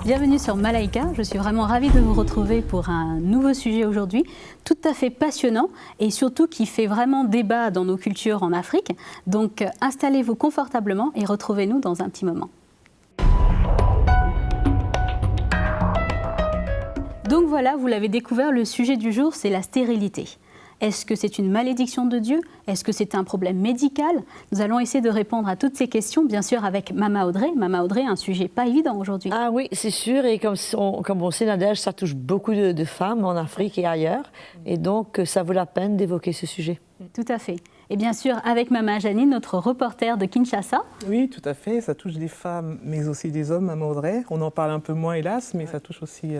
Bienvenue sur Malaika, je suis vraiment ravie de vous retrouver pour un nouveau sujet aujourd'hui, tout à fait passionnant et surtout qui fait vraiment débat dans nos cultures en Afrique. Donc installez-vous confortablement et retrouvez-nous dans un petit moment. Donc voilà, vous l'avez découvert, le sujet du jour, c'est la stérilité. Est-ce que c'est une malédiction de Dieu? Est-ce que c'est un problème médical? Nous allons essayer de répondre à toutes ces questions, bien sûr, avec Mama Audrey. Mama Audrey, un sujet pas évident aujourd'hui. Ah oui, c'est sûr. Et comme on sait, Nadège, ça touche beaucoup de femmes en Afrique et ailleurs. Et donc, ça vaut la peine d'évoquer ce sujet. Tout à fait. Et bien sûr, avec Mama Janine, notre reporter de Kinshasa. Oui, tout à fait. Ça touche des femmes, mais aussi des hommes, Mama Audrey. On en parle un peu moins, hélas, mais ça touche aussi...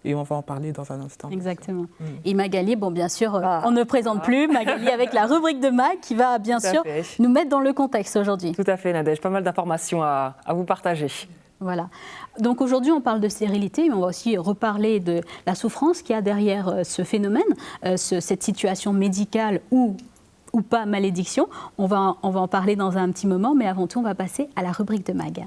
Et on va en parler dans un instant. Exactement. Et Magali, bon, bien sûr, on ne présente plus. Magali avec la rubrique de Mag qui va bien sûr nous mettre dans le contexte aujourd'hui. Tout à fait, Nadège. Pas mal d'informations à vous partager. Voilà. Donc aujourd'hui, on parle de stérilité, mais on va aussi reparler de la souffrance qu'il y a derrière ce phénomène, cette situation médicale ou pas malédiction. On va en parler dans un petit moment, mais avant tout, on va passer à la rubrique de Mag.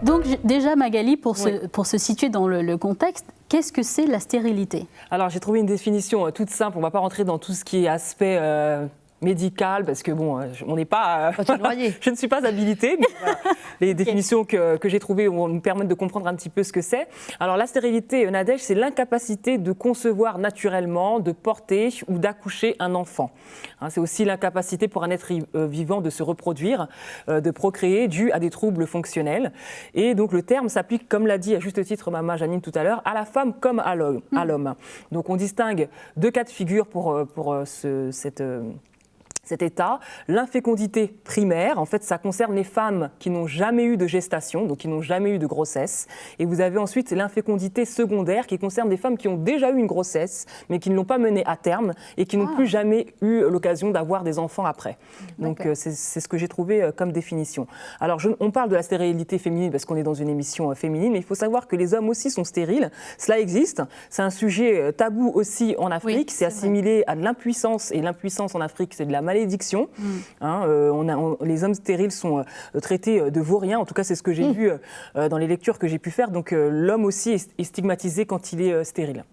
Donc déjà Magali, pour se situer dans le contexte, qu'est-ce que c'est la stérilité? Alors j'ai trouvé une définition toute simple, on ne va pas rentrer dans tout ce qui est aspect médical, parce que bon, on n'est pas... je ne suis pas habilitée, mais voilà, les définitions que j'ai trouvées vont nous permettre de comprendre un petit peu ce que c'est. Alors la stérilité, Nadège, c'est l'incapacité de concevoir naturellement, de porter ou d'accoucher un enfant. Hein, c'est aussi l'incapacité pour un être vivant de se reproduire, de procréer, dû à des troubles fonctionnels. Et donc le terme s'applique, comme l'a dit à juste titre Mama Janine tout à l'heure, à la femme comme à l'homme. Donc on distingue deux cas de figure pour cet état. L'infécondité primaire, en fait, ça concerne les femmes qui n'ont jamais eu de gestation, donc qui n'ont jamais eu de grossesse. Et vous avez ensuite l'infécondité secondaire qui concerne des femmes qui ont déjà eu une grossesse, mais qui ne l'ont pas menée à terme et qui n'ont plus jamais eu l'occasion d'avoir des enfants après. Donc c'est ce que j'ai trouvé comme définition. Alors on parle de la stérilité féminine parce qu'on est dans une émission féminine, mais il faut savoir que les hommes aussi sont stériles. Cela existe. C'est un sujet tabou aussi en Afrique. C'est assimilé à de l'impuissance. Et l'impuissance en Afrique, c'est de la malédiction. Les hommes stériles sont traités de vauriens, en tout cas c'est ce que j'ai vu dans les lectures que j'ai pu faire, donc l'homme aussi est stigmatisé quand il est stérile.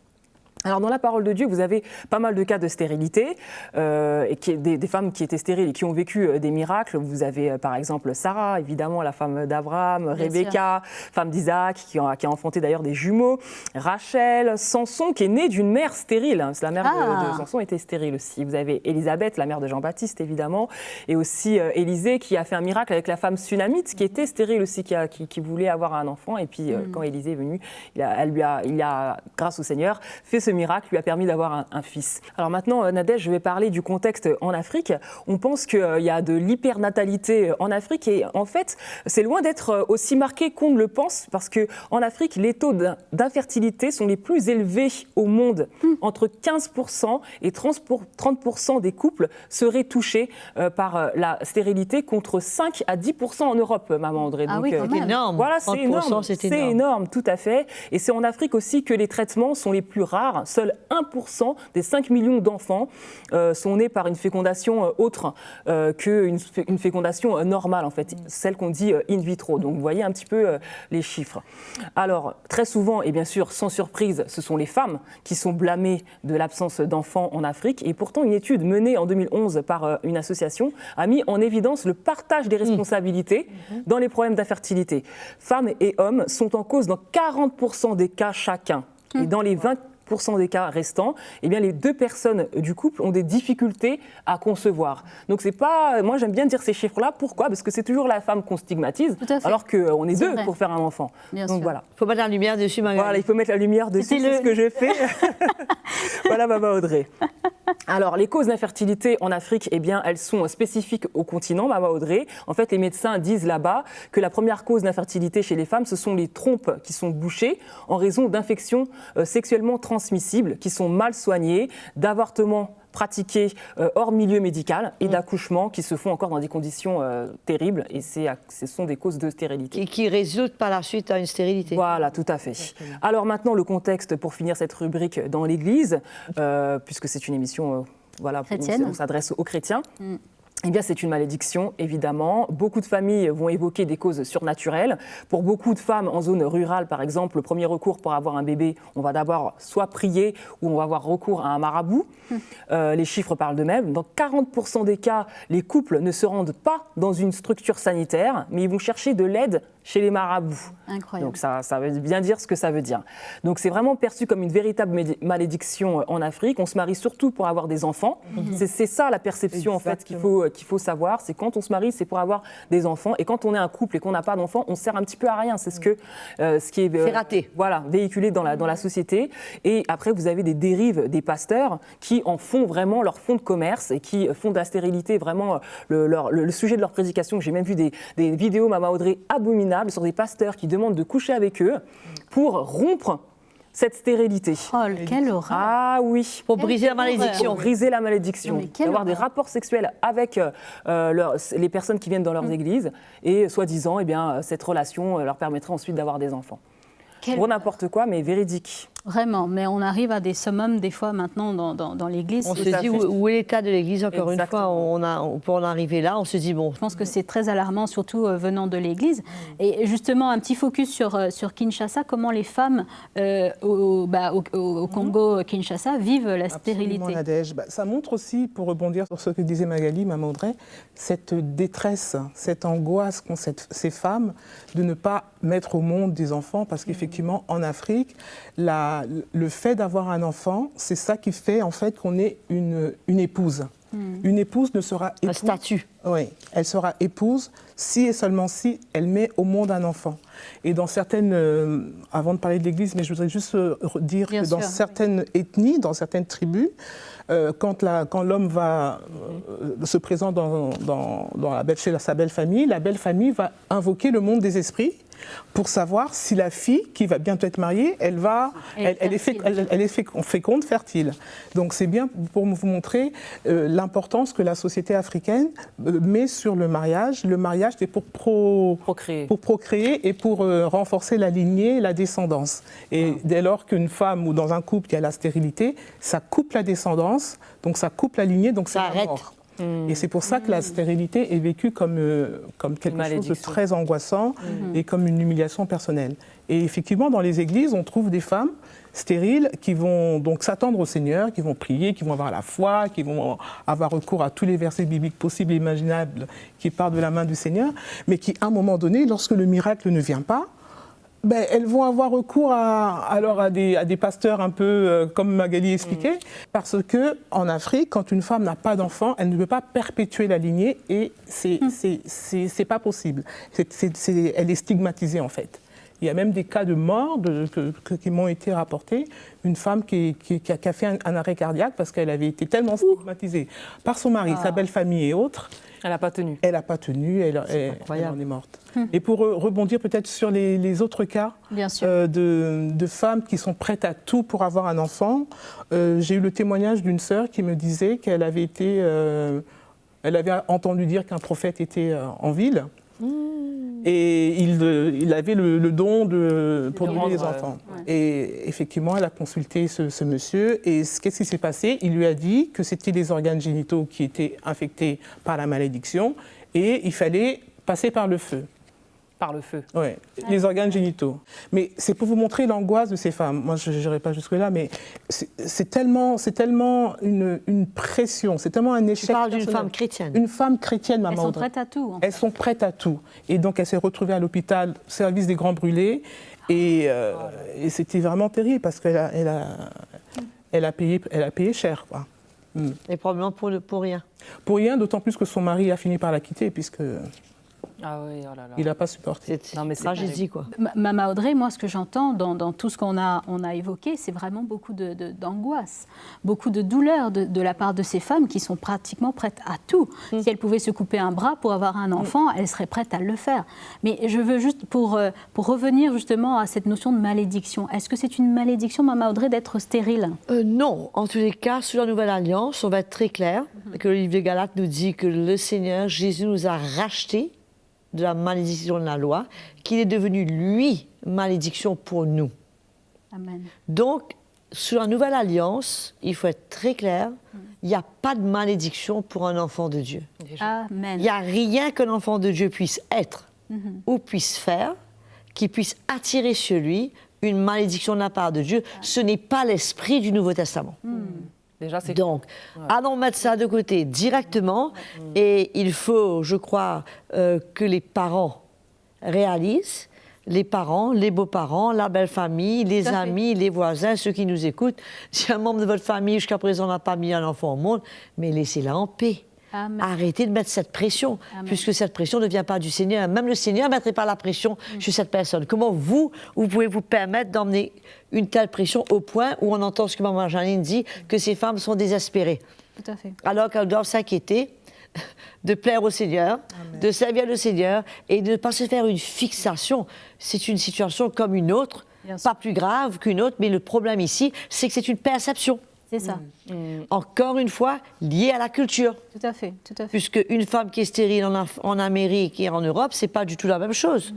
Alors dans la parole de Dieu, vous avez pas mal de cas de stérilité, et des femmes qui étaient stériles et qui ont vécu des miracles. Vous avez par exemple Sarah, évidemment la femme d'Abraham, Rebecca, femme d'Isaac, qui a enfanté d'ailleurs des jumeaux, Rachel, Samson qui est né d'une mère stérile. La mère de Samson était stérile aussi. Vous avez Élisabeth, la mère de Jean-Baptiste évidemment, et aussi Élisée qui a fait un miracle avec la femme sunamite qui était stérile aussi, qui voulait avoir un enfant. Et puis quand Élisée est venu, il a, grâce au Seigneur, fait ce miracle lui a permis d'avoir un fils. Alors maintenant, Nadège, je vais parler du contexte en Afrique. On pense qu'il y a de l'hypernatalité en Afrique et en fait, c'est loin d'être aussi marqué qu'on ne le pense parce qu'en Afrique, les taux d'infertilité sont les plus élevés au monde. Entre 15% et 30% des couples seraient touchés par la stérilité contre 5 à 10% en Europe, Maman Audrey. Donc, oui, c'est énorme. Voilà, c'est énorme. C'est énorme, tout à fait. Et c'est en Afrique aussi que les traitements sont les plus rares. Seul 1% des 5 millions d'enfants sont nés par une fécondation autre qu'une fécondation normale, en fait, celle qu'on dit in vitro. Donc vous voyez un petit peu les chiffres. Alors, très souvent, et bien sûr, sans surprise, ce sont les femmes qui sont blâmées de l'absence d'enfants en Afrique. Et pourtant, une étude menée en 2011 par une association a mis en évidence le partage des responsabilités dans les problèmes d'infertilité. Femmes et hommes sont en cause dans 40% des cas chacun. Et dans les 20% des cas restants, eh bien, les deux personnes du couple ont des difficultés à concevoir. Donc c'est pas, moi j'aime bien dire ces chiffres-là. Pourquoi? Parce que c'est toujours la femme qu'on stigmatise, alors qu'on est deux pour faire un enfant. Donc voilà. Il faut mettre la lumière dessus, Magali. Voilà, il faut mettre la lumière dessus, c'est ce que je fais. Voilà, Mama Audrey. Alors, les causes d'infertilité en Afrique, eh bien, elles sont spécifiques au continent, Mama Audrey. En fait, les médecins disent là-bas que la première cause d'infertilité chez les femmes, ce sont les trompes qui sont bouchées en raison d'infections sexuellement transmissibles qui sont mal soignées, d'avortements pratiqués hors milieu médical et d'accouchements qui se font encore dans des conditions terribles. Et ce sont des causes de stérilité. Et qui résultent par la suite à une stérilité. Voilà, tout à fait. Exactement. Alors maintenant, le contexte pour finir cette rubrique dans l'Église, puisque c'est une émission voilà, où on s'adresse aux chrétiens. Eh bien, c'est une malédiction, évidemment. Beaucoup de familles vont évoquer des causes surnaturelles. Pour beaucoup de femmes en zone rurale, par exemple, le premier recours pour avoir un bébé, on va d'abord soit prier ou on va avoir recours à un marabout. Les chiffres parlent d'eux-mêmes. Dans 40% des cas, les couples ne se rendent pas dans une structure sanitaire, mais ils vont chercher de l'aide chez les marabouts. Incroyable. Donc ça veut bien dire ce que ça veut dire. Donc c'est vraiment perçu comme une véritable malédiction en Afrique. On se marie surtout pour avoir des enfants. C'est ça la perception en fait qu'il faut savoir. C'est quand on se marie, c'est pour avoir des enfants. Et quand on est un couple et qu'on n'a pas d'enfants, on sert un petit peu à rien. C'est ce qui est C'est raté. Voilà, véhiculé dans la société. Et après, vous avez des dérives des pasteurs qui en font vraiment leur fonds de commerce et qui font de la stérilité vraiment le sujet de leur prédication. J'ai même vu des vidéos, Mama Audrey, abominables sur des pasteurs qui demandent de coucher avec eux pour rompre cette stérilité. Oh, quelle horreur. Ah oui. Pour briser la horreur. malédiction. Pour briser la malédiction, Mais quelle d'avoir des horreur. rapports sexuels avec les personnes qui viennent dans leurs églises et soi-disant, eh bien, cette relation leur permettrait ensuite d'avoir des enfants. Pour n'importe quoi, mais véridique. Vraiment, mais on arrive à des summums des fois maintenant dans l'Église. On Je se dit où est l'état de l'Église, encore Exactement. une fois, pour en arriver là, on se dit bon. pense que c'est très alarmant, surtout venant de l'Église. Et justement, un petit focus sur Kinshasa, comment les femmes au Congo-Kinshasa vivent la stérilité. Absolument, Nadège. Ça montre aussi, pour rebondir sur ce que disait Magali, Mama Audrey, cette détresse, cette angoisse qu'ont ces femmes de ne pas mettre au monde des enfants, parce qu'effectivement, en Afrique, le fait d'avoir un enfant, c'est ça qui fait en fait qu'on est une épouse. Une épouse ne sera épouse. Un statut. Oui, elle sera épouse si et seulement si elle met au monde un enfant. Et dans certaines, avant de parler de l'Église, mais je voudrais juste dire Bien que dans sûr. certaines ethnies, dans certaines tribus, quand l'homme va se présente chez sa belle famille, la belle famille va invoquer le monde des esprits pour savoir si la fille qui va bientôt être mariée, elle est féconde, fertile. Donc c'est bien pour vous montrer l'importance que la société africaine met sur le mariage. Le mariage, c'est pour procréer et pour renforcer la lignée et la descendance. Et dès lors qu'une femme ou dans un couple, il y a la stérilité, ça coupe la descendance, donc ça coupe la lignée, donc c'est Ça la arrête. mort. Et c'est pour ça que la stérilité est vécue comme quelque chose de très angoissant et comme une humiliation personnelle. Et effectivement, dans les églises, on trouve des femmes stériles qui vont donc s'attendre au Seigneur, qui vont prier, qui vont avoir la foi, qui vont avoir recours à tous les versets bibliques possibles et imaginables qui partent de la main du Seigneur, mais qui, à un moment donné, lorsque le miracle ne vient pas, elles vont avoir recours à des pasteurs un peu comme Magali expliquait, parce qu'en Afrique, quand une femme n'a pas d'enfant, elle ne peut pas perpétuer la lignée et c'est pas possible. Elle est stigmatisée en fait. Il y a même des cas de mort qui m'ont été rapportés. Une femme qui a fait un arrêt cardiaque parce qu'elle avait été tellement stigmatisée par son mari, sa belle famille et autres. Elle n'a pas tenu. Elle n'a pas tenu, elle en est morte. Et pour rebondir peut-être sur les autres cas de femmes qui sont prêtes à tout pour avoir un enfant, j'ai eu le témoignage d'une sœur qui me disait qu'elle avait elle avait entendu dire qu'un prophète était en ville. Et il avait le don pour donner les enfants. Et effectivement, elle a consulté ce monsieur. Et qu'est-ce qui s'est passé? Il lui a dit que c'était les organes génitaux qui étaient infectés par la malédiction et il fallait passer par le feu. Par le feu. Oui, les organes génitaux. Mais c'est pour vous montrer l'angoisse de ces femmes. Moi, je n'irai pas jusque-là, mais c'est tellement une pression, c'est tellement un échec. Tu parles d'une personnel. femme chrétienne. Une femme chrétienne, maman. Elles sont prêtes à tout. Elles sont prêtes à tout. Et donc, elle s'est retrouvée à l'hôpital, service des grands brûlés. Et c'était vraiment terrible parce qu'elle a payé cher, quoi. Et probablement pour rien. Pour rien, d'autant plus que son mari a fini par la quitter, puisque... Ah oui, oh là là. Il n'a pas supporté. Non, mais c'est tragédie, quoi. Mama Audrey, moi, ce que j'entends dans tout ce qu'on a évoqué, c'est vraiment beaucoup d'angoisse, beaucoup de douleur de la part de ces femmes qui sont pratiquement prêtes à tout. Si elles pouvaient se couper un bras pour avoir un enfant, elles seraient prêtes à le faire. Mais je veux juste, pour revenir justement à cette notion de malédiction, est-ce que c'est une malédiction, Mama Audrey, d'être stérile? Non. En tous les cas, sous la Nouvelle Alliance, on va être très clair, que le livre de Galates nous dit que le Seigneur Jésus nous a rachetés de la malédiction de la loi, qu'il est devenu, lui, malédiction pour nous. Amen. Donc, sous la nouvelle alliance, il faut être très clair, il n'y a pas de malédiction pour un enfant de Dieu. Amen. Il n'y a rien qu'un enfant de Dieu puisse être ou puisse faire qui puisse attirer sur lui une malédiction de la part de Dieu. Ce n'est pas l'esprit du Nouveau Testament. Déjà, c'est Donc, allons mettre ça de côté directement. Et il faut, je crois, que les parents réalisent, les parents, les beaux-parents, la belle famille, les amis, les voisins, ceux qui nous écoutent. Si un membre de votre famille, jusqu'à présent, n'a pas mis un enfant au monde, mais laissez-la en paix. Amen. Arrêtez de mettre cette pression, puisque cette pression ne vient pas du Seigneur. Même le Seigneur ne mettrait pas la pression sur cette personne. Comment vous pouvez vous permettre d'emmener une telle pression au point où on entend ce que Maman Janine dit, que ces femmes sont désespérées, Tout à fait. alors qu'elles doivent s'inquiéter de plaire au Seigneur, de servir le Seigneur et de ne pas se faire une fixation. C'est une situation comme une autre, pas plus grave qu'une autre, mais le problème ici, c'est que c'est une perception. C'est ça. Encore une fois, liée à la culture. Tout à fait. Tout à fait. Puisque une femme qui est stérile en Amérique et en Europe, c'est pas du tout la même chose.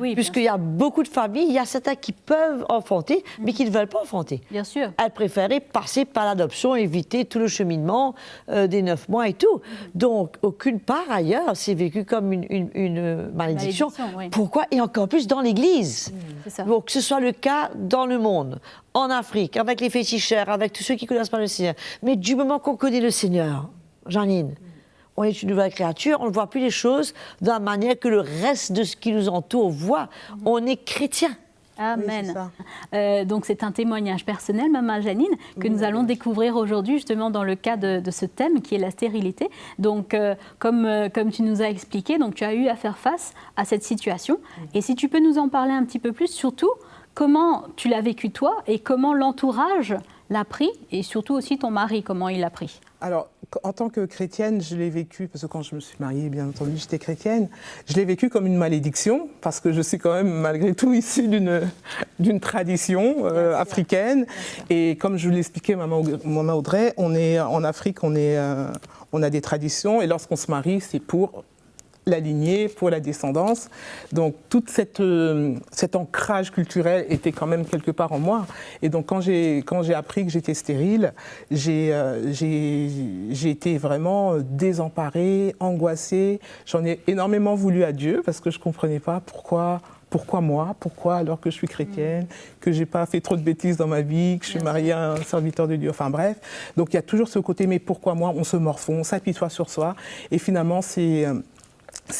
Oui, Puisqu'il y a beaucoup de familles, il y a certains qui peuvent enfanter, mais qui ne veulent pas enfanter. bien sûr. Elles préféraient passer par l'adoption, éviter tout le cheminement des 9 mois et tout. Donc, aucune part ailleurs, c'est vécu comme une malédiction. Oui. Pourquoi? Et encore plus dans l'Église. C'est ça. Donc, que ce soit le cas dans le monde, en Afrique, avec les féticheurs, avec tous ceux qui ne connaissent pas le Seigneur. Mais du moment qu'on connaît le Seigneur, Janine, on est une nouvelle créature, on ne voit plus les choses de la manière que le reste de ce qui nous entoure voit. On est chrétien. Amen. Oui, Donc c'est un témoignage personnel, Maman Janine, que nous allons découvrir aujourd'hui justement dans le cas de ce thème qui est la stérilité. Donc comme tu nous as expliqué, donc tu as eu à faire face à cette situation. Et si tu peux nous en parler un petit peu plus, surtout comment tu l'as vécu toi et comment l'entourage l'a pris et surtout aussi ton mari, comment il l'a pris. Alors, en tant que chrétienne, je l'ai vécu, parce que quand je me suis mariée, bien entendu, j'étais chrétienne, je l'ai vécu comme une malédiction, parce que je suis quand même, malgré tout, issue d'une tradition africaine. Et comme je vous l'expliquais, Maman Audrey, on est en Afrique, on a des traditions, et lorsqu'on se marie, c'est pour la lignée, pour la descendance. Donc, tout cet ancrage culturel était quand même quelque part en moi. Et donc, quand j'ai appris que j'étais stérile, j'ai été vraiment désemparée, angoissée. J'en ai énormément voulu à Dieu parce que je ne comprenais pas pourquoi moi, pourquoi alors que je suis chrétienne, que je n'ai pas fait trop de bêtises dans ma vie, que je suis mariée à un serviteur de Dieu, enfin bref. Donc, il y a toujours ce côté, mais pourquoi moi? On se morfond, on s'apitoie sur soi. Et finalement, c'est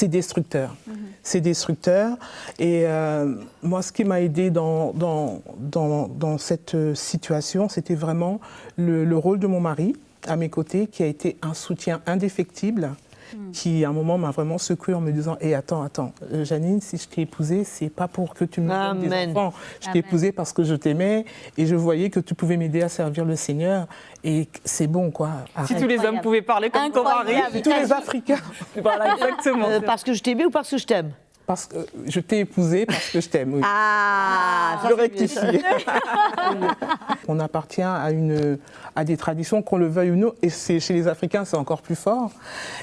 destructeur. C'est destructeur. Et moi, ce qui m'a aidée dans cette situation, c'était vraiment le rôle de mon mari à mes côtés, qui a été un soutien indéfectible, qui à un moment m'a vraiment secouée en me disant attends, Janine, si je t'ai épousée, c'est pas pour que tu me donnes des enfants. Je t'ai épousée parce que je t'aimais et je voyais que tu pouvais m'aider à servir le Seigneur. Et c'est bon, quoi. Si tous les hommes pouvaient parler comme ton mari. Tous les Africains. Voilà, exactement. Parce que je t'aimais ou parce que je t'aime? Parce que je t'ai épousée parce que je t'aime, oui. Ah, je rectifie. On appartient à des traditions, qu'on le veuille ou non, et chez les Africains, c'est encore plus fort.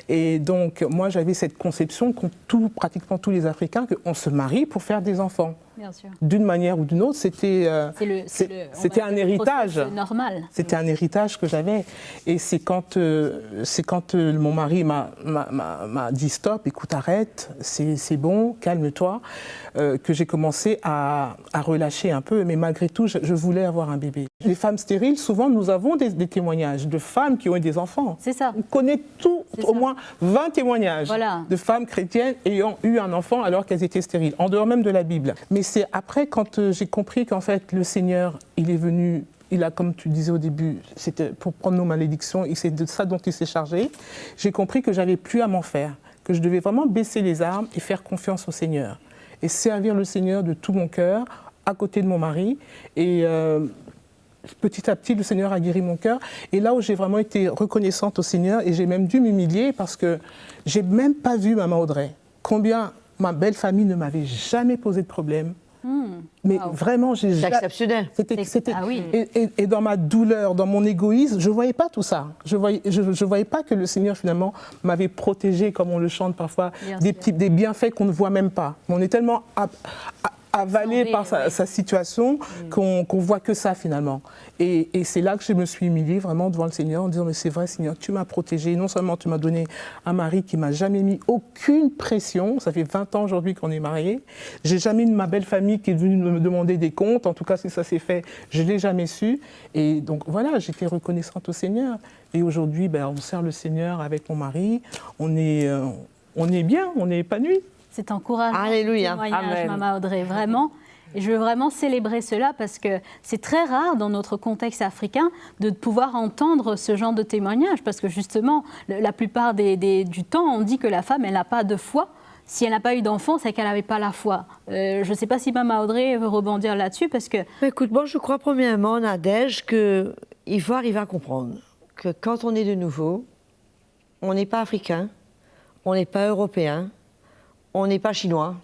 Et donc, moi, j'avais cette conception qu'ont pratiquement tous les Africains, qu'on se marie pour faire des enfants. Bien sûr. D'une manière ou d'une autre, c'était un héritage. Normal. C'était un héritage que j'avais. Et c'est quand mon mari m'a dit stop, écoute, arrête, c'est bon, calme-toi, que j'ai commencé à relâcher un peu. Mais malgré tout, je voulais avoir un bébé. Les femmes stériles, souvent, nous avons des témoignages de femmes qui ont eu des enfants. C'est ça. On connaît au moins 20 témoignages de femmes chrétiennes ayant eu un enfant alors qu'elles étaient stériles, en dehors même de la Bible. Mais c'est après, quand j'ai compris qu'en fait, le Seigneur, il est venu, il a, comme tu disais au début, c'était pour prendre nos malédictions, et c'est de ça dont il s'est chargé, j'ai compris que j'avais plus à m'en faire, que je devais vraiment baisser les armes et faire confiance au Seigneur. Et servir le Seigneur de tout mon cœur, à côté de mon mari. Et petit à petit, le Seigneur a guéri mon cœur. Et là où j'ai vraiment été reconnaissante au Seigneur, et j'ai même dû m'humilier parce que j'ai même pas vu Maman Audrey. Combien ma belle famille ne m'avait jamais posé de problème. Mais vraiment, c'est exceptionnel. Et dans ma douleur, dans mon égoïsme, je ne voyais pas tout ça. Je voyais pas que le Seigneur, finalement, m'avait protégé, comme on le chante parfois, des bienfaits qu'on ne voit même pas. On est tellement avalé par sa situation qu'on voit que ça finalement. Et c'est là que je me suis humiliée vraiment devant le Seigneur en disant mais c'est vrai Seigneur, tu m'as protégée. Non seulement tu m'as donné un mari qui m'a jamais mis aucune pression. Ça fait 20 ans aujourd'hui qu'on est mariés. J'ai jamais eu ma belle famille qui est venue me demander des comptes. En tout cas, si ça s'est fait, je l'ai jamais su. Et donc voilà, j'étais reconnaissante au Seigneur. Et aujourd'hui, on sert le Seigneur avec mon mari. On est bien, on est épanouis. C'est encourageant. Alléluia. Témoignage, Maman Audrey, vraiment. Et je veux vraiment célébrer cela parce que c'est très rare dans notre contexte africain de pouvoir entendre ce genre de témoignage. Parce que justement, la plupart du temps, on dit que la femme, elle n'a pas de foi. Si elle n'a pas eu d'enfant, c'est qu'elle n'avait pas la foi. Je ne sais pas si Maman Audrey veut rebondir là-dessus parce que... Écoute, moi je crois premièrement, Nadège, qu'il faut arriver à comprendre que quand on est de nouveau, on n'est pas africain, on n'est pas européen, on n'est pas chinois,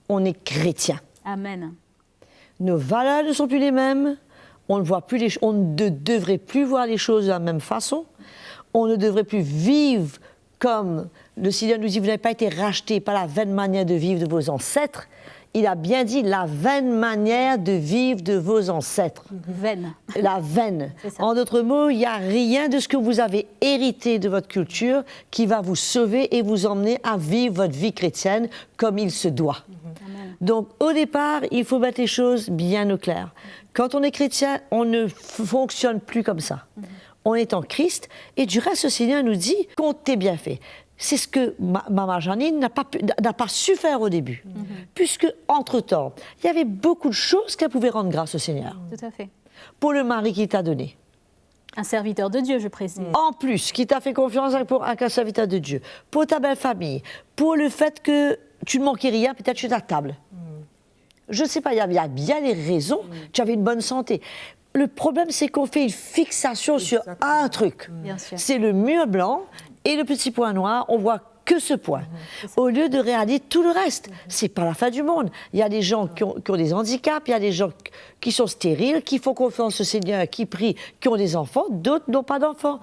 on est chrétien. Amen. Nos valeurs ne sont plus les mêmes, on ne devrait plus voir les choses de la même façon, on ne devrait plus vivre comme le Seigneur nous dit, vous n'avez pas été rachetés par la vaine manière de vivre de vos ancêtres. Il a bien dit la vaine manière de vivre de vos ancêtres. Vaine. La vaine. En d'autres mots, il n'y a rien de ce que vous avez hérité de votre culture qui va vous sauver et vous emmener à vivre votre vie chrétienne comme il se doit. Donc, au départ, il faut mettre les choses bien au clair. Quand on est chrétien, on ne fonctionne plus comme ça. On est en Christ et du reste, le Seigneur nous dit « comptez bien fait ». C'est ce que Maman Janine n'a pas su faire au début. Puisque, entre-temps, il y avait beaucoup de choses qu'elle pouvait rendre grâce au Seigneur. Tout à fait. Pour le mari qu'il t'a donné. Un serviteur de Dieu, je précise. En plus, qui t'a fait confiance pour un serviteur de Dieu. Pour ta belle famille. Pour le fait que tu ne manquais rien, peut-être sur ta table. Je ne sais pas, il y a bien les raisons. Tu avais une bonne santé. Le problème, c'est qu'on fait une fixation sur un truc. C'est le mur blanc. Et le petit point noir, on voit que ce point. Au lieu de réaliser tout le reste. C'est pas la fin du monde. Il y a des gens qui ont des handicaps, il y a des gens qui sont stériles, qui font confiance au Seigneur, qui prient, qui ont des enfants, d'autres n'ont pas d'enfants.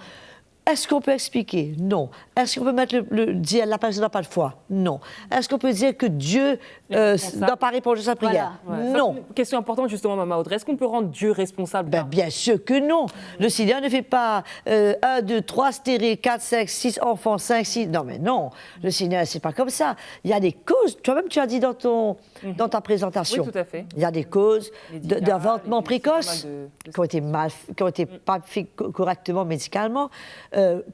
Est-ce qu'on peut expliquer? Non. Est-ce qu'on peut mettre dire la personne n'a pas de foi? Non. Est-ce qu'on peut dire que Dieu n'a pas répondu à sa prière? Voilà. Non. Question importante justement, Maman Audrey. Est-ce qu'on peut rendre Dieu responsable? Bien sûr que non. Le Seigneur ne fait pas 1, 2, 3 stériles, 4, 5, 6 enfants, 5, 6. Non, mais non. Le Seigneur, c'est pas comme ça. Il y a des causes. Toi-même, tu as dit dans ta présentation. Oui, tout à fait. Il y a des causes d'avortement précoce qui ont été pas fait correctement médicalement.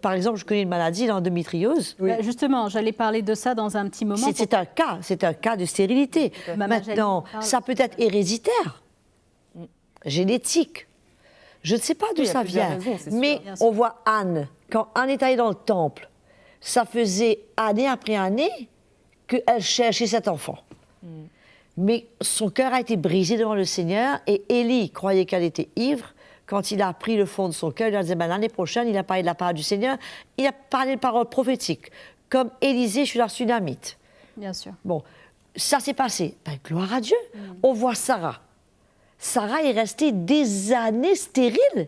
Par exemple, je connais une maladie, l'endométriose. Oui. Justement, j'allais parler de ça dans un petit moment. C'est un cas de stérilité. Maintenant, ça peut être héréditaire, génétique. Je ne sais pas d'où ça vient, mais on voit Anne. Quand Anne est allée dans le temple, ça faisait année après année qu'elle cherchait cet enfant. Mais son cœur a été brisé devant le Seigneur et Élie croyait qu'elle était ivre. Quand il a pris le fond de son cœur, il a dit l'année prochaine, il a parlé de la parole du Seigneur, il a parlé de paroles prophétiques, comme Élisée sur la Sunamite. Bien sûr. Bon, ça s'est passé. Gloire à Dieu. On voit Sarah. Sarah est restée des années stérile,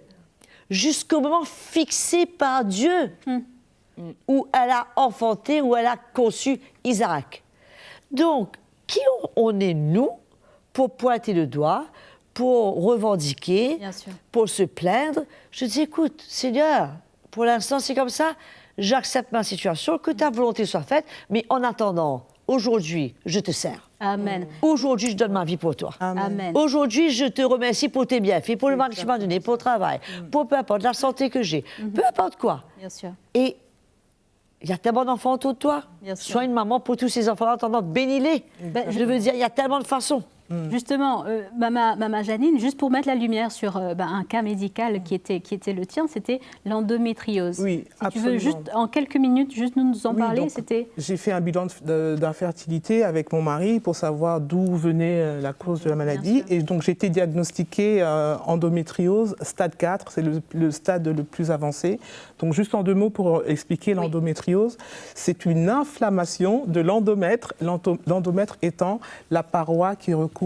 jusqu'au moment fixé par Dieu, où elle a enfanté, où elle a conçu Isaac. Donc, qui on est, nous, pour pointer le doigt, pour revendiquer, pour se plaindre? Je dis, écoute, Seigneur, pour l'instant, c'est comme ça, j'accepte ma situation, que ta volonté soit faite, mais en attendant, aujourd'hui, je te sers. Amen. Aujourd'hui, je donne ma vie pour toi. Amen. Aujourd'hui, je te remercie pour tes bienfaits, pour le mari que tu m'as donné, pour le travail, pour peu importe la santé que j'ai, peu importe quoi. Bien sûr. Et il y a tellement d'enfants autour de toi. Sois une maman pour tous ces enfants en attendant, bénis-les. Je veux dire, il y a tellement de façons. Justement, Maman Janine, juste pour mettre la lumière sur un cas médical qui était le tien, c'était l'endométriose. Oui, si absolument. tu veux juste, en quelques minutes, juste nous en parler, c'était... J'ai fait un bilan d'infertilité avec mon mari pour savoir d'où venait la cause de la maladie. Et donc, j'ai été diagnostiquée endométriose, stade 4, c'est le stade le plus avancé. Donc, juste en 2 mots pour expliquer l'endométriose, c'est une inflammation de l'endomètre, l'endomètre étant la paroi qui recouvre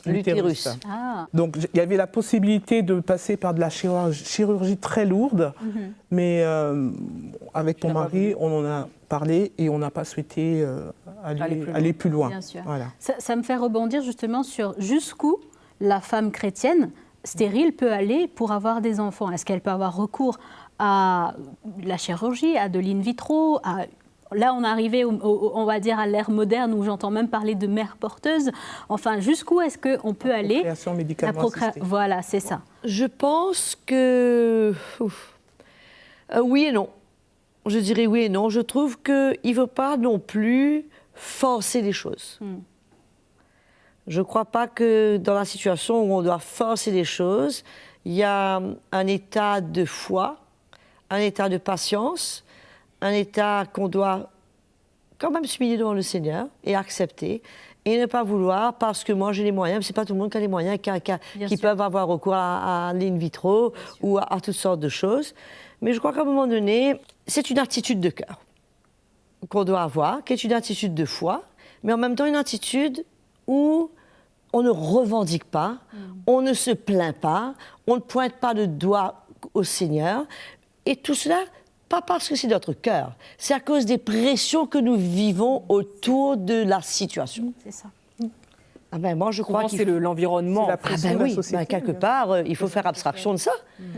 l'utérus. Ah. Donc il y avait la possibilité de passer par de la chirurgie très lourde, mais avec mon mari, on en a parlé et on n'a pas souhaité aller plus loin. Bien sûr. Voilà. Ça me fait rebondir justement sur jusqu'où la femme chrétienne stérile peut aller pour avoir des enfants. Est-ce qu'elle peut avoir recours à la chirurgie, à de l'in vitro, Là, on est arrivé, on va dire, à l'ère moderne où j'entends même parler de mère porteuse. Enfin, jusqu'où est-ce qu'on peut aller? Procréation médicalement assistée. Voilà, c'est ça. Je pense que... oui et non. Je dirais oui et non. Je trouve qu'il ne faut pas non plus forcer les choses. Je ne crois pas que dans la situation où on doit forcer les choses, il y a un état de foi, un état de patience, un état qu'on doit quand même s'humilier devant le Seigneur et accepter, et ne pas vouloir, parce que moi j'ai les moyens, mais ce n'est pas tout le monde qui a les moyens, qui peuvent avoir recours à l'in vitro ou à toutes sortes de choses. Mais je crois qu'à un moment donné, c'est une attitude de cœur qu'on doit avoir, qui est une attitude de foi, mais en même temps une attitude où on ne revendique pas, on ne se plaint pas, on ne pointe pas le doigt au Seigneur, et tout cela, pas parce que c'est notre cœur, c'est à cause des pressions que nous vivons autour de la situation. C'est ça. Ah ben moi, je crois que c'est l'environnement. C'est la pression de la société. quelque part, il faut faire abstraction de ça.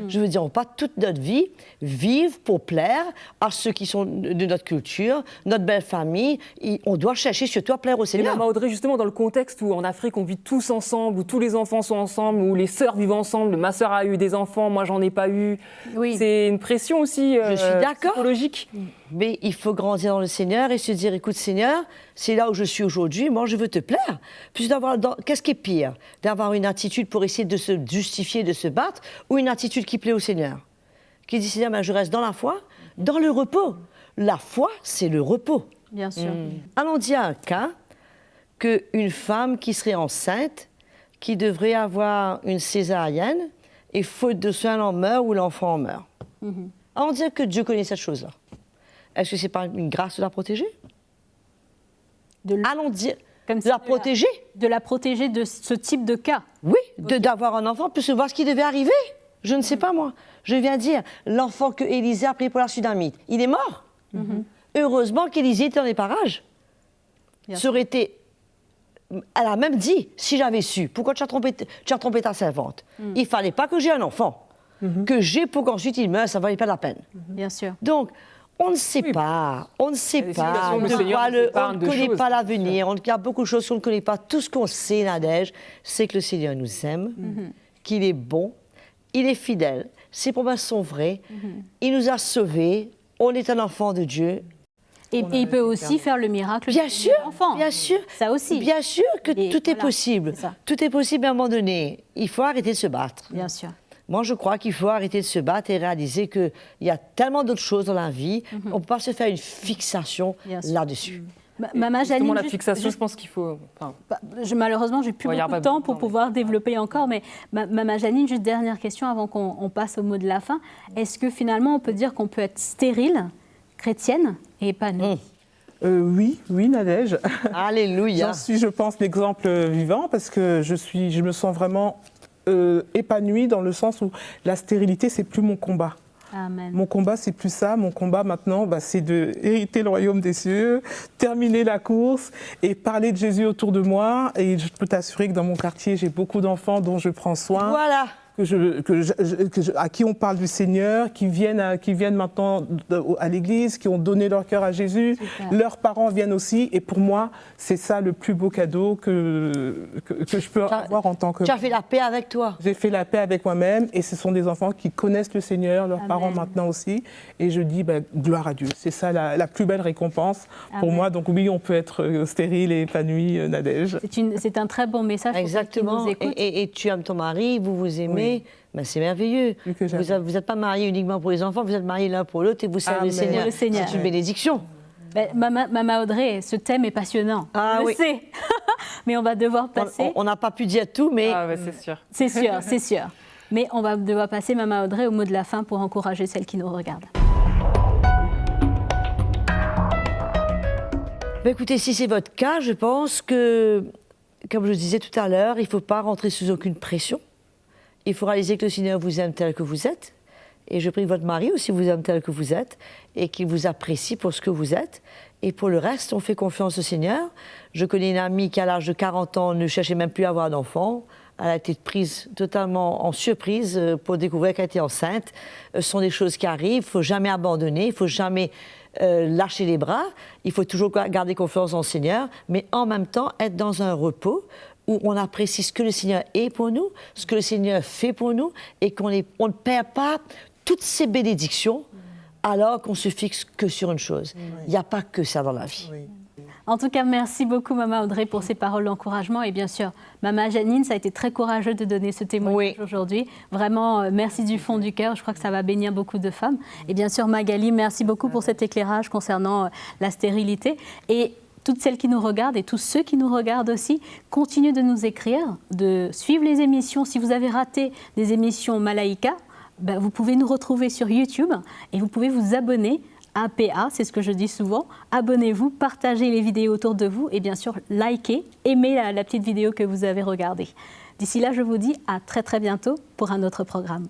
Je veux dire, on va pas toute notre vie vivre pour plaire à ceux qui sont de notre culture, notre belle famille. On doit chercher surtout à plaire au Et Seigneur. Maman Audrey, justement, dans le contexte où en Afrique, on vit tous ensemble, où tous les enfants sont ensemble, où les sœurs vivent ensemble, ma sœur a eu des enfants, moi j'en ai pas eu. Oui. C'est une pression aussi Je suis d'accord. psychologique. Mais il faut grandir dans le Seigneur et se dire, écoute Seigneur, c'est là où je suis aujourd'hui, moi je veux te plaire. Puis qu'est-ce qui est pire? D'avoir une attitude pour essayer de se justifier, de se battre, ou une attitude qui plaît au Seigneur? Qui dit, Seigneur, je reste dans la foi, dans le repos. La foi, c'est le repos. Bien sûr. Allons dire un cas qu'une femme qui serait enceinte, qui devrait avoir une césarienne, et faute de soins, elle en meurt ou l'enfant en meurt. Allons dire que Dieu connaît cette chose-là. Est-ce que ce n'est pas une grâce de la protéger? Allons dire, de la protéger? De la protéger de ce type de cas. Oui, d'avoir un enfant, plus voir ce qui devait arriver. Je ne sais pas, moi. Je viens dire, l'enfant que Élisée a pris pour la Sudamite, il est mort. Heureusement qu'Élisée était dans les parages. Ça aurait été... Elle a même dit, si j'avais su, pourquoi tu as trompé ta servante? Il ne fallait pas que j'ai un enfant. Que j'ai pour qu'ensuite il meure, ça ne valait pas la peine. Bien sûr. Donc, on ne sait pas, on ne sait pas, situations, on le Seigneur nous épargne ne de connaît choses. pas l'avenir, il y a beaucoup de choses qu'on ne connaît pas. Tout ce qu'on sait, Nadège, c'est que le Seigneur nous aime, qu'il est bon, il est fidèle, ses promesses sont vraies, il nous a sauvés, on est un enfant de Dieu. Et il peut aussi faire le miracle Bien de sûr, l'enfant. bien sûr. Ça aussi. Bien sûr que Et tout est voilà, possible. c'est ça. Tout est possible, mais à un moment donné, il faut arrêter de se battre. Bien sûr. Moi, je crois qu'il faut arrêter de se battre et réaliser qu'il y a tellement d'autres choses dans la vie, on ne peut pas se faire une fixation Bien sûr. là-dessus. Maman Justement, Janine, la fixation, je pense qu'il faut... enfin, malheureusement, j'ai plus Ouais, y a beaucoup de pas temps beaucoup pour de temps, pouvoir développer encore, mais Maman Janine, juste dernière question avant qu'on passe au mot de la fin. Est-ce que finalement, on peut dire qu'on peut être stérile, chrétienne et épanouie? Oui, Nadège. Alléluia. J'en suis, je pense, l'exemple vivant parce que je me sens vraiment épanouie dans le sens où la stérilité, c'est plus mon combat. Amen. Mon combat, c'est plus ça. Mon combat maintenant, c'est de hériter le royaume des cieux, terminer la course et parler de Jésus autour de moi. Et je peux t'assurer que dans mon quartier, j'ai beaucoup d'enfants dont je prends soin. Voilà. À qui on parle du Seigneur, qui viennent maintenant à l'église, qui ont donné leur cœur à Jésus. Super. Leurs parents viennent aussi. Et pour moi, c'est ça le plus beau cadeau que je peux avoir en tant que... Tu as fait la paix avec toi. J'ai fait la paix avec moi-même et ce sont des enfants qui connaissent le Seigneur, leurs Amen. parents maintenant aussi. Et je dis, gloire à Dieu. C'est ça la plus belle récompense pour Amen. moi. Donc oui, on peut être stérile et épanoui, Nadège. C'est un très bon message pour ceux qui Exactement. nous écoutent. Et tu aimes ton mari, vous vous aimez. C'est merveilleux. Plus que jamais. Vous n'êtes pas mariés uniquement pour les enfants, vous êtes mariés l'un pour l'autre et vous servez Amen. le Seigneur. Le Seigneur. C'est une bénédiction. Maman Audrey, ce thème est passionnant. Ah je oui. sais. Mais on va devoir passer. On n'a pas pu dire tout, mais Ah ouais, c'est sûr. C'est sûr, c'est sûr. Mais on va devoir passer, Maman Audrey, au mot de la fin pour encourager celles qui nous regardent. écoutez, si c'est votre cas, je pense que comme je disais tout à l'heure, il ne faut pas rentrer sous aucune pression. Il faut réaliser que le Seigneur vous aime tel que vous êtes. Et je prie que votre mari aussi vous aime tel que vous êtes et qu'il vous apprécie pour ce que vous êtes. Et pour le reste, on fait confiance au Seigneur. Je connais une amie qui, à l'âge de 40 ans, ne cherchait même plus à avoir d'enfant. Elle a été prise totalement en surprise pour découvrir qu'elle était enceinte. Ce sont des choses qui arrivent. Il ne faut jamais abandonner, il ne faut jamais lâcher les bras. Il faut toujours garder confiance en le Seigneur, mais en même temps être dans un repos où on apprécie ce que le Seigneur est pour nous, ce que le Seigneur fait pour nous, et qu'on ne perd pas toutes ces bénédictions alors qu'on se fixe que sur une chose. Il n'y a pas que ça dans la vie. Oui. En tout cas, merci beaucoup, Maman Audrey, pour ces paroles d'encouragement. Et bien sûr, Maman Janine, ça a été très courageux de donner ce témoignage aujourd'hui. Vraiment, merci du fond du cœur. Je crois que ça va bénir beaucoup de femmes. Et bien sûr, Magali, merci beaucoup pour cet éclairage concernant la stérilité. Et toutes celles qui nous regardent et tous ceux qui nous regardent aussi, continuez de nous écrire, de suivre les émissions. Si vous avez raté des émissions Malaika, ben, vous pouvez nous retrouver sur YouTube et vous pouvez vous abonner à APA, c'est ce que je dis souvent. Abonnez-vous, partagez les vidéos autour de vous et bien sûr, likez, aimez la petite vidéo que vous avez regardée. D'ici là, je vous dis à très très bientôt pour un autre programme.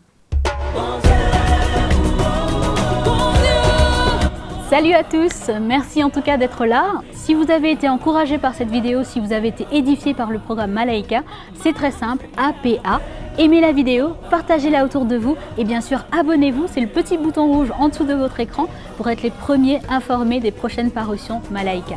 Salut à tous, merci en tout cas d'être là. Si vous avez été encouragé par cette vidéo, si vous avez été édifié par le programme Malaika, c'est très simple, APA. Aimez la vidéo, partagez-la autour de vous et bien sûr abonnez-vous, c'est le petit bouton rouge en dessous de votre écran pour être les premiers informés des prochaines parutions Malaika.